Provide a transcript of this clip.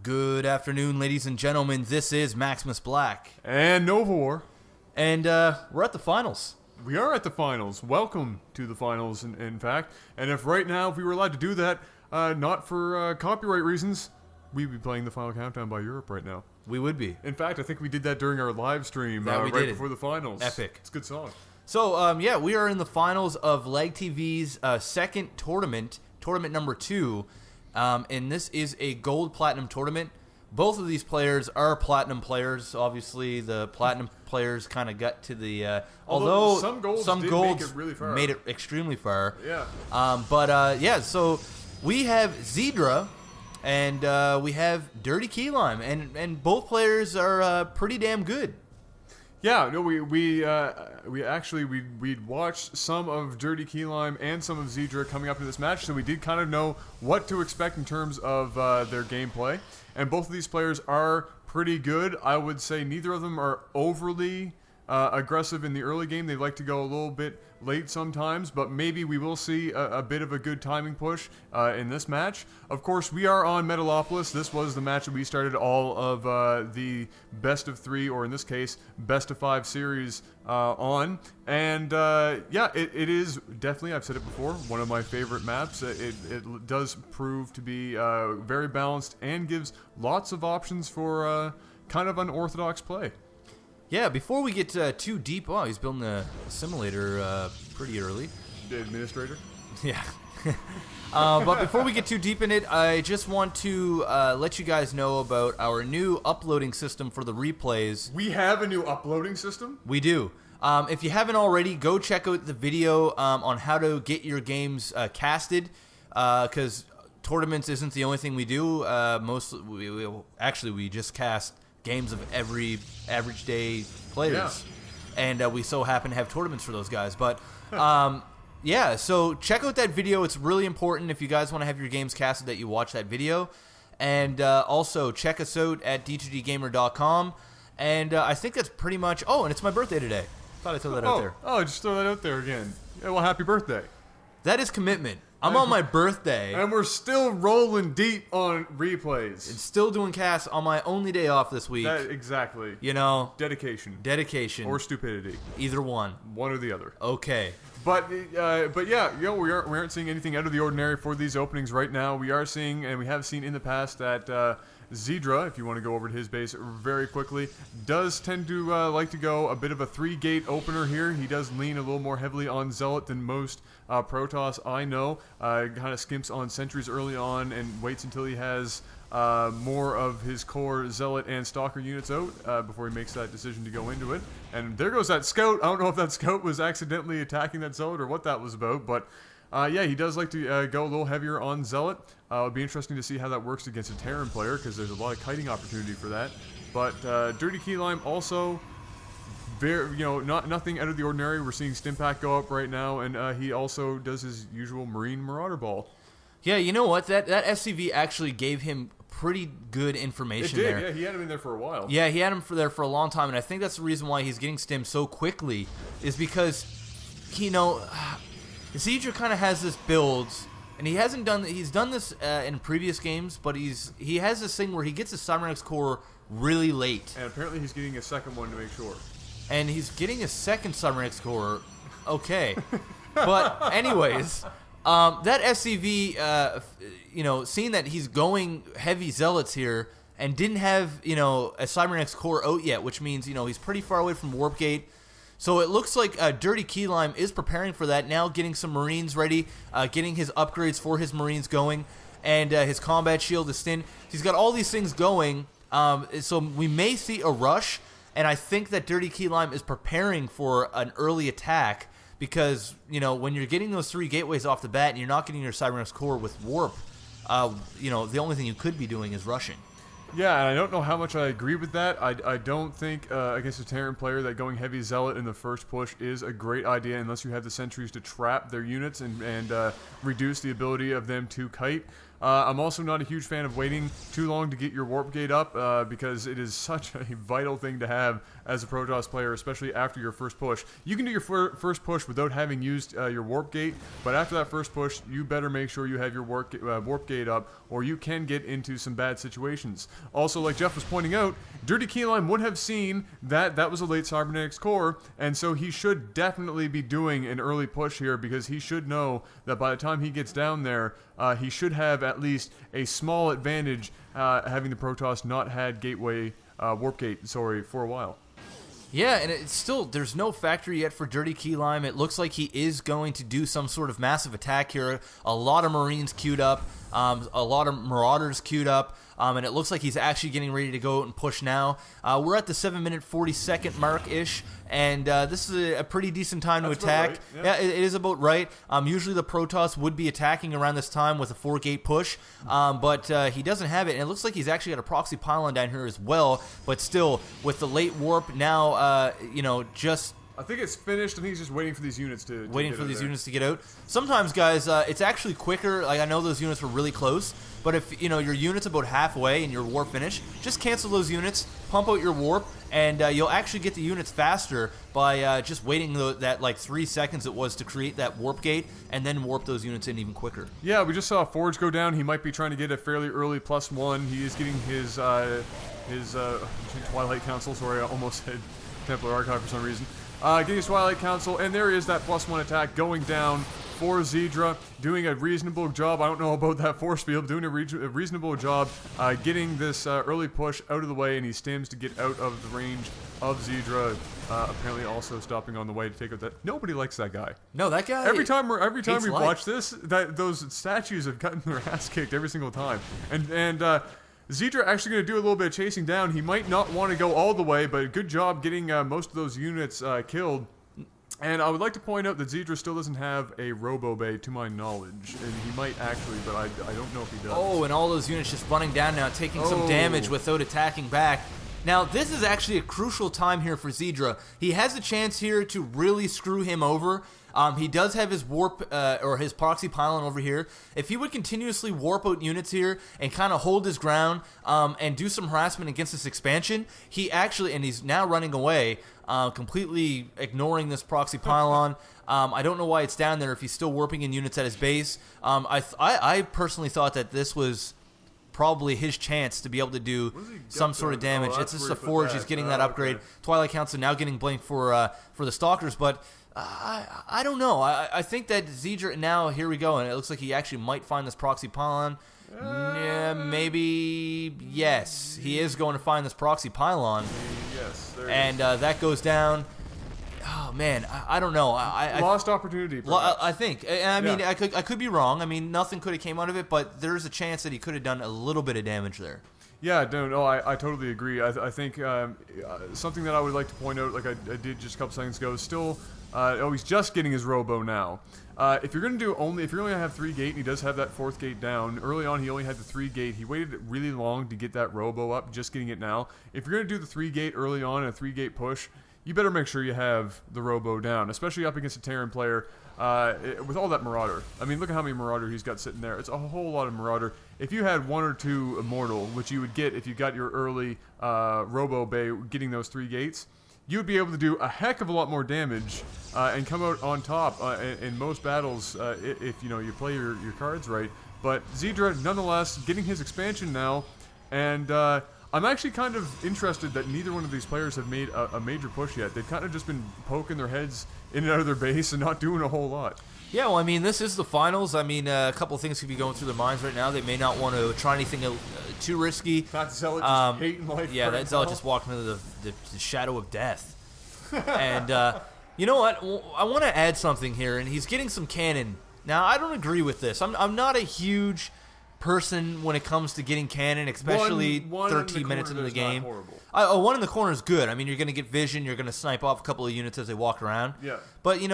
Good afternoon, ladies and gentlemen. This is Maximus Black. And Novawar. And we're at the finals. We are at the finals. Welcome to the finals, in fact. And if right now, if we were allowed to do that, not for copyright reasons, we'd be playing the Final Countdown by Europe right now. We would be. In fact, I think we did that during our live stream right before the finals. Epic. It's a good song. So, yeah, we are in the finals of LAGTV's second tournament number 2. And this is a gold-platinum tournament. Both of these players are platinum players. Obviously, the platinum players kind of got to the... although some golds make it really far. Made it extremely far. Yeah. Yeah, so we have Zdra and we have DurtyKeyLime. And both players are pretty damn good. Yeah, no, we'd watched some of DurtyKeyLime and some of Zdra coming up in this match, so we did kind of know what to expect in terms of their gameplay. And both of these players are pretty good. I would say neither of them are overly aggressive in the early game. They like to go a little bit late sometimes, but maybe we will see a bit of a good timing push in this match. Of course, we are on Metalopolis. This was the match that we started all of the best of 3, or in this case, best of 5 series on. And yeah, it is definitely, I've said it before, one of my favorite maps. It does prove to be very balanced and gives lots of options for kind of unorthodox play. Yeah, before we get too deep, oh, he's building a simulator pretty early. The administrator? Yeah. But before we get too deep in it, I just want to let you guys know about our new uploading system for the replays. We have a new uploading system? We do. If you haven't already, go check out the video on how to get your games casted, because tournaments isn't the only thing we do. We just cast games of every average day players, and we so happen to have tournaments for those guys. But yeah, so check out that video. It's really important if you guys want to have your games casted that you watch that video. And also check us out at d2dgamer.com. And I think that's pretty much... Oh, and it's my birthday today. Thought I'd throw that out there. Oh, just throw that out there again. Yeah, well, happy birthday. That is commitment. I'm on my birthday. And we're still rolling deep on replays. And still doing casts on my only day off this week. Exactly. You know? Dedication. Dedication. Or stupidity. Either one. One or the other. Okay. But yeah, we aren't seeing anything out of the ordinary for these openings right now. We are seeing, and we have seen in the past, that Zdra, if you want to go over to his base very quickly, does tend to like to go a bit of a 3-gate opener here. He does lean a little more heavily on Zealot than most Protoss I know. Kind of skimps on sentries early on and waits until he has more of his core Zealot and Stalker units out before he makes that decision to go into it. And there goes that Scout. I don't know if that Scout was accidentally attacking that Zealot or what that was about, but yeah, he does like to go a little heavier on Zealot. It'll be interesting to see how that works against a Terran player, because there's a lot of kiting opportunity for that. But DurtyKeyLime also, very, nothing out of the ordinary. We're seeing Stimpack go up right now, and he also does his usual Marine Marauder ball. Yeah, you know what? That SCV actually gave him pretty good information there. Yeah, he had him in there for a while. Yeah, he had him there for a long time, and I think that's the reason why he's getting stimmed so quickly, is because, Zdra kind of has this build, and he's done this in previous games, but he has this thing where he gets his Cybernetics core really late. And apparently he's getting a second one to make sure. And he's getting a second Cybernetics core. Okay. But anyways, that SCV, seeing that he's going heavy Zealots here and didn't have, a Cybernetics core out yet, which means, he's pretty far away from Warp Gate. So it looks like DurtyKeyLime is preparing for that now, getting some Marines ready, getting his upgrades for his Marines going, and his combat shield is thin. He's got all these things going, so we may see a rush, and I think that DurtyKeyLime is preparing for an early attack, because, when you're getting those 3 gateways off the bat and you're not getting your Cybernetics core with Warp, the only thing you could be doing is rushing. Yeah, and I don't know how much I agree with that. I don't think against a Terran player that going heavy Zealot in the first push is a great idea unless you have the sentries to trap their units and reduce the ability of them to kite. I'm also not a huge fan of waiting too long to get your warp gate up because it is such a vital thing to have as a Protoss player, especially after your first push. You can do your first push without having used your warp gate, but after that first push, you better make sure you have your warp gate up, or you can get into some bad situations. Also, like Jeff was pointing out, DurtyKeyLime would have seen that that was a late cybernetics core, and so he should definitely be doing an early push here, because he should know that by the time he gets down there, he should have at least a small advantage having the Protoss not had warp gate, for a while. Yeah, and it's still, there's no factory yet for DurtyKeyLime. It looks like he is going to do some sort of massive attack here. A lot of Marines queued up, a lot of Marauders queued up, and it looks like he's actually getting ready to go out and push now. We're at the 7-minute 40-second mark-ish, and this is a pretty decent time to attack. Right. Yeah, it is about right. Usually the Protoss would be attacking around this time with a 4-gate push, but he doesn't have it, and it looks like he's actually got a proxy pylon down here as well, but still, with the late warp now, just... I think it's finished, and he's just waiting for these units to units to get out. Sometimes, guys, it's actually quicker. Like, I know those units were really close, but if your unit's about halfway and your warp finish, just cancel those units, pump out your warp, and you'll actually get the units faster by just waiting that like 3 seconds it was to create that warp gate, and then warp those units in even quicker. Yeah, we just saw Forge go down. He might be trying to get a fairly early +1. He is getting his Twilight Council. Sorry, I almost said Templar Archive for some reason. Getting his Twilight Council, and there is that +1 attack going down for Zdra, doing a reasonable job. I don't know about that force field, doing a reasonable job getting this early push out of the way, and he stims to get out of the range of Zdra. Apparently also stopping on the way to take out that. Nobody likes that guy. No, that guy. Every time we watch this, those statues have gotten their ass kicked every single time, and Zdra actually going to do a little bit of chasing down. He might not want to go all the way, but good job getting most of those units killed. And I would like to point out that Zdra still doesn't have a Robo Bay, to my knowledge. And he might actually, but I don't know if he does. Oh, and all those units just running down now, taking some damage without attacking back. Now, this is actually a crucial time here for Zdra. He has a chance here to really screw him over. He does have his warp, or his proxy pylon over here. If he would continuously warp out units here and kind of hold his ground and do some harassment against this expansion, he actually, and he's now running away, completely ignoring this proxy pylon. I don't know why it's down there if he's still warping in units at his base. I personally thought that this was probably his chance to be able to do some sort of damage. It's just a Forge. He's getting that upgrade. Okay. Twilight Council now getting blamed for the Stalkers, but I don't know. I think that Zdra, now here we go, and it looks like he actually might find this proxy pylon. Yeah, maybe, yes. He is going to find this proxy pylon. Yes, there and that goes down. Oh man, I don't know. Lost opportunity. I think. I mean, I could be wrong. I mean, nothing could have came out of it, but there's a chance that he could have done a little bit of damage there. Yeah, no, I totally agree. I think something that I would like to point out, like I did just a couple seconds ago, is still, he's just getting his Robo now. If you're going to do if you're only going to have 3 gate, and he does have that 4th gate down, early on he only had the 3 gate. He waited really long to get that Robo up, just getting it now. If you're going to do the 3 gate early on and a 3 gate push, you better make sure you have the Robo down, especially up against a Terran player with all that Marauder. I mean, look at how many Marauder he's got sitting there. It's a whole lot of Marauder. If you had 1 or 2 Immortal, which you would get if you got your early Robo Bay getting those 3 gates, you would be able to do a heck of a lot more damage and come out on top in most battles if you play your cards right. But Zdra, nonetheless, getting his expansion now, and I'm actually kind of interested that neither one of these players have made a major push yet. They've kind of just been poking their heads in and out of their base and not doing a whole lot. Yeah, well, I mean, this is the finals. I mean, a couple of things could be going through their minds right now. They may not want to try anything too risky. That Zealot just hating life. Yeah, that Zealot just walked into the shadow of death. And you know what? I want to add something here, and he's getting some cannon. Now, I don't agree with this. I'm not a huge person when it comes to getting cannon, especially 13 minutes into the game. One in the corner is good. I mean, you're going to get vision. You're going to snipe off a couple of units as they walk around. Yeah. But, getting